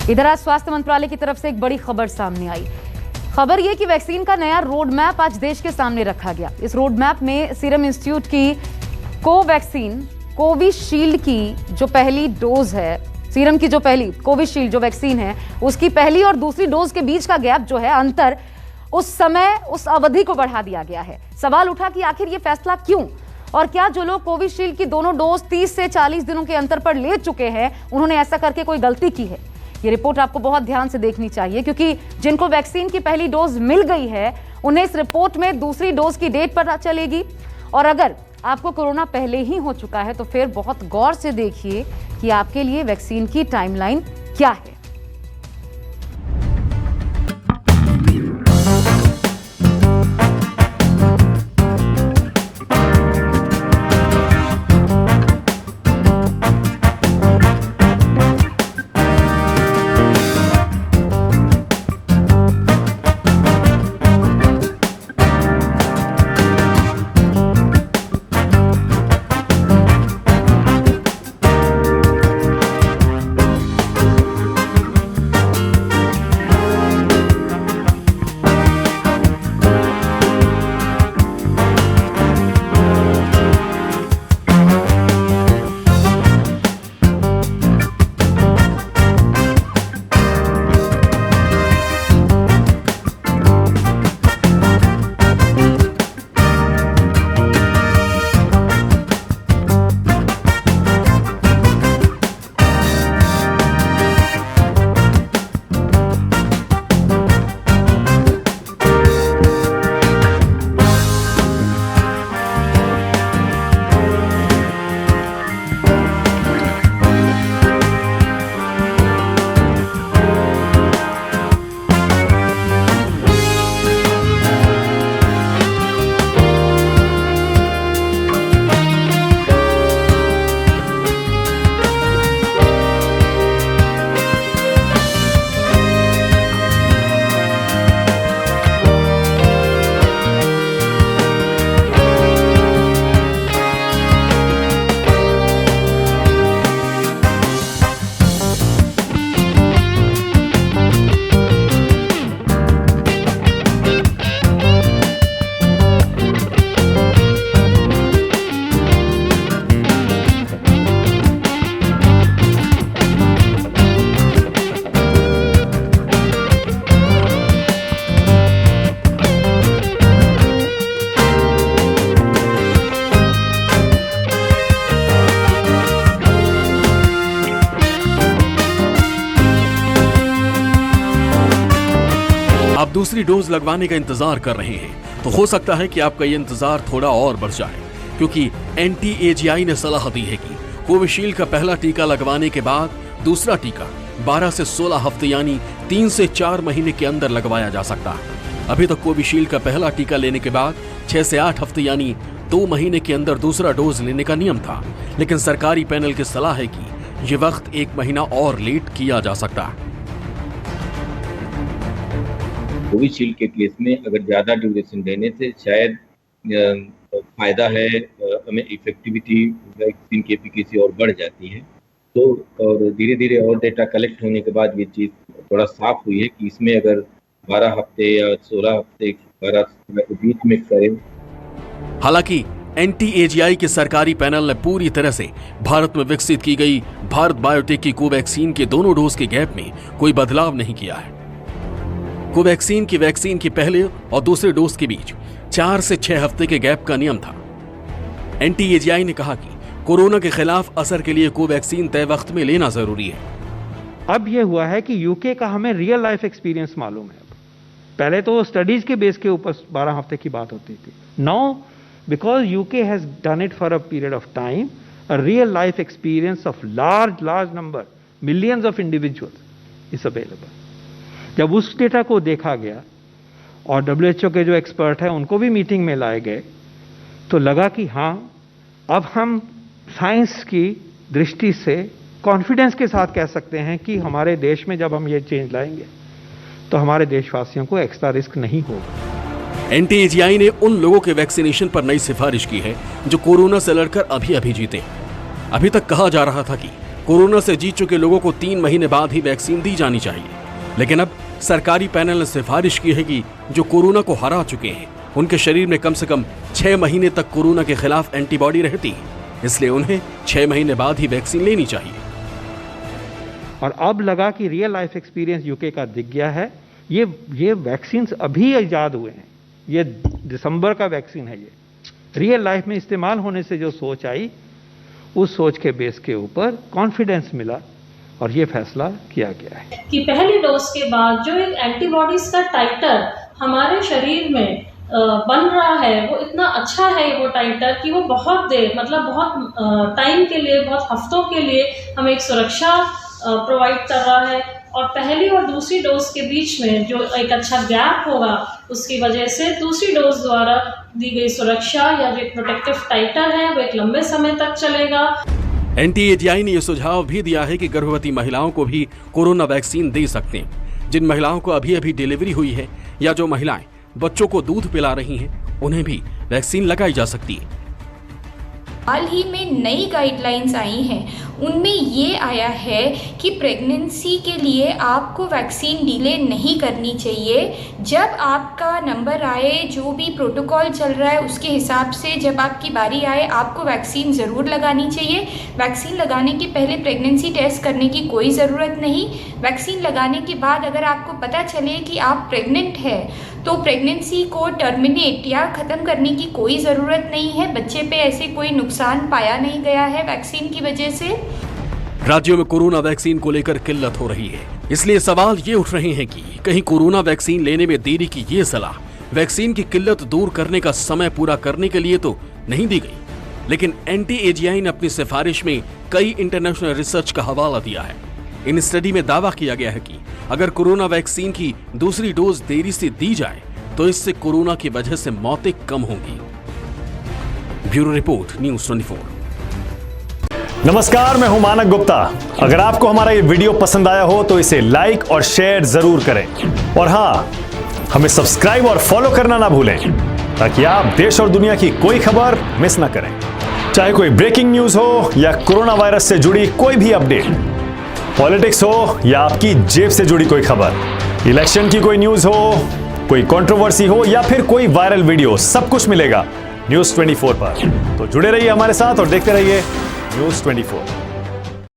इधर आज स्वास्थ्य मंत्रालय की तरफ से एक बड़ी खबर सामने आई। खबर यह कि वैक्सीन का नया रोड मैप आज देश के सामने रखा गया। इस रोड मैप में सीरम इंस्टीट्यूट की कोवैक्सीन कोविशील्ड की जो पहली डोज है, सीरम की जो पहली कोविशील्ड जो वैक्सीन है, उसकी पहली और दूसरी डोज के बीच का गैप जो है, अंतर, उस समय उस अवधि को बढ़ा दिया गया है। सवाल उठा कि आखिर ये फैसला क्यों, और क्या जो लोग कोविशील्ड की दोनों डोज 30 से 40 दिनों के अंतर पर ले चुके हैं, उन्होंने ऐसा करके कोई गलती की है? ये रिपोर्ट आपको बहुत ध्यान से देखनी चाहिए, क्योंकि जिनको वैक्सीन की पहली डोज मिल गई है उन्हें इस रिपोर्ट में दूसरी डोज की डेट पता चलेगी। और अगर आपको कोरोना पहले ही हो चुका है तो फिर बहुत गौर से देखिए कि आपके लिए वैक्सीन की टाइमलाइन क्या है। आप दूसरी डोज लगवाने का इंतजार कर रहे हैं तो हो सकता है कि आपका ये इंतजार थोड़ा और बढ़ जाए, क्योंकि NTAGI ने सलाह दी है कि कोविशील्ड का पहला टीका लगवाने के बाद दूसरा टीका 12 से 16 हफ्ते यानी 3 से 4 महीने के अंदर लगवाया जा सकता है। अभी तक कोविशील्ड का पहला टीका लेने के बाद 6 से 8 हफ्ते यानी 2 महीने के अंदर दूसरा डोज लेने का नियम था, लेकिन सरकारी पैनल की सलाह है कि ये वक्त 1 महीना और लेट किया जा सकता है। कोविशील्ड के केस में अगर ज़्यादा ड्यूरेशन देने से शायद फायदा है, हमें इफेक्टिविटी वैक्सीन की एफिकेसी और बढ़ जाती है। तो और धीरे धीरे और डेटा कलेक्ट होने के बाद ये चीज़ थोड़ा साफ हुई है कि इसमें अगर 12 हफ्ते या 16 हफ्ते 12 के बीच में करें। हालांकि NTAGI के सरकारी पैनल ने पूरी तरह से भारत में विकसित की गई भारत बायोटेक की कोवैक्सीन के दोनों डोज के गैप में कोई बदलाव नहीं किया है। कोवैक्सीन की वैक्सीन के पहले और दूसरे डोज के बीच 4 से 6 हफ्ते के गैप का नियम था। NTAGI ने कहा कि कोरोना के खिलाफ असर के लिए कोवैक्सीन तय वक्त में लेना जरूरी है। अब यह हुआ है कि यूके का हमें रियल लाइफ एक्सपीरियंस मालूम है। पहले तो स्टडीज के बेस के ऊपर 12 हफ्ते की बात होती थी। Now because UK has done it for a period of time, a real life experience of large number, millions of individuals is available. जब उस डेटा को देखा गया और WHO के जो एक्सपर्ट हैं उनको भी मीटिंग में लाए गए, तो लगा कि हाँ, अब हम साइंस की दृष्टि से कॉन्फिडेंस के साथ कह सकते हैं कि हमारे देश में जब हम ये चेंज लाएंगे तो हमारे देशवासियों को एक्स्ट्रा रिस्क नहीं होगा। NTAGI ने उन लोगों के वैक्सीनेशन पर नई सिफारिश की है जो कोरोना से लड़कर अभी जीते। अभी तक कहा जा रहा था कि कोरोना से जीत चुके लोगों को 3 महीने बाद ही वैक्सीन दी जानी चाहिए, लेकिन अब सरकारी पैनल ने सिफारिश की है कि जो कोरोना को हरा चुके हैं उनके शरीर में कम से कम 6 महीने तक कोरोना के खिलाफ एंटीबॉडी रहती है, इसलिए उन्हें 6 महीने बाद ही वैक्सीन लेनी चाहिए। और अब लगा कि रियल लाइफ एक्सपीरियंस यूके का दिख गया है। ये वैक्सीन अभी ईजाद हुए हैं, ये दिसंबर का वैक्सीन है। ये रियल लाइफ में इस्तेमाल होने से जो सोच आई, उस सोच के बेस के ऊपर कॉन्फिडेंस मिला और ये फैसला किया गया है कि पहली डोज के बाद जो एक एंटीबॉडीज का टाइटर हमारे शरीर में बन रहा है, वो इतना अच्छा है वो टाइटर कि वो बहुत देर, मतलब बहुत टाइम के लिए, बहुत हफ्तों के लिए हमें एक सुरक्षा प्रोवाइड कर रहा है। और पहली और दूसरी डोज के बीच में जो एक अच्छा गैप होगा, उसकी वजह से दूसरी डोज द्वारा दी गई सुरक्षा या जो एक प्रोटेक्टिव टाइटर है वो एक लंबे समय तक चलेगा। NTAGI ने यह सुझाव भी दिया है कि गर्भवती महिलाओं को भी कोरोना वैक्सीन दे सकते हैं। जिन महिलाओं को अभी अभी डिलीवरी हुई है या जो महिलाएं बच्चों को दूध पिला रही हैं, उन्हें भी वैक्सीन लगाई जा सकती है। हाल ही में नई गाइडलाइंस आई हैं, उनमें ये आया है कि प्रेगनेंसी के लिए आपको वैक्सीन डिले नहीं करनी चाहिए। जब आपका नंबर आए, जो भी प्रोटोकॉल चल रहा है उसके हिसाब से जब आपकी बारी आए, आपको वैक्सीन ज़रूर लगानी चाहिए। वैक्सीन लगाने के पहले प्रेगनेंसी टेस्ट करने की कोई ज़रूरत नहीं। वैक्सीन लगाने के बाद अगर आपको पता चले कि आप प्रेग्नेंट है, तो प्रेगनेंसी को टर्मिनेट या ख़त्म करने की कोई ज़रूरत नहीं है। बच्चे पे ऐसे कोई नुकसान पाया नहीं गया है वैक्सीन की वजह से। राज्यों में कोरोना वैक्सीन को लेकर किल्लत हो रही है, इसलिए सवाल ये उठ रहे हैं कि कहीं कोरोना वैक्सीन लेने में देरी की ये सलाह वैक्सीन की किल्लत दूर करने का समय पूरा करने के लिए तो नहीं दी गई। लेकिन NTAGI ने अपनी सिफारिश में कई इंटरनेशनल रिसर्च का हवाला दिया है। इन स्टडी में दावा किया गया है कि अगर कोरोना वैक्सीन की दूसरी डोज देरी से दी जाए तो इससे कोरोना की वजह से मौतें कम होंगी। Bureau report, news 24। नमस्कार, मैं हूं मानक गुप्ता। अगर आपको हमारा ये वीडियो पसंद आया हो तो इसे लाइक और शेयर जरूर करें, और हां, हमें सब्सक्राइब और फॉलो करना ना भूलें ताकि आप देश और दुनिया की कोई खबर मिस ना करें। चाहे कोई ब्रेकिंग न्यूज हो या कोरोना वायरस से जुड़ी कोई भी अपडेट, पॉलिटिक्स हो या आपकी जेब से जुड़ी कोई खबर, इलेक्शन की कोई न्यूज हो, कोई कंट्रोवर्सी हो या फिर कोई वायरल वीडियो, सब कुछ मिलेगा न्यूज़ 24 पर। तो जुड़े रहिए हमारे साथ और देखते रहिए न्यूज़ 24।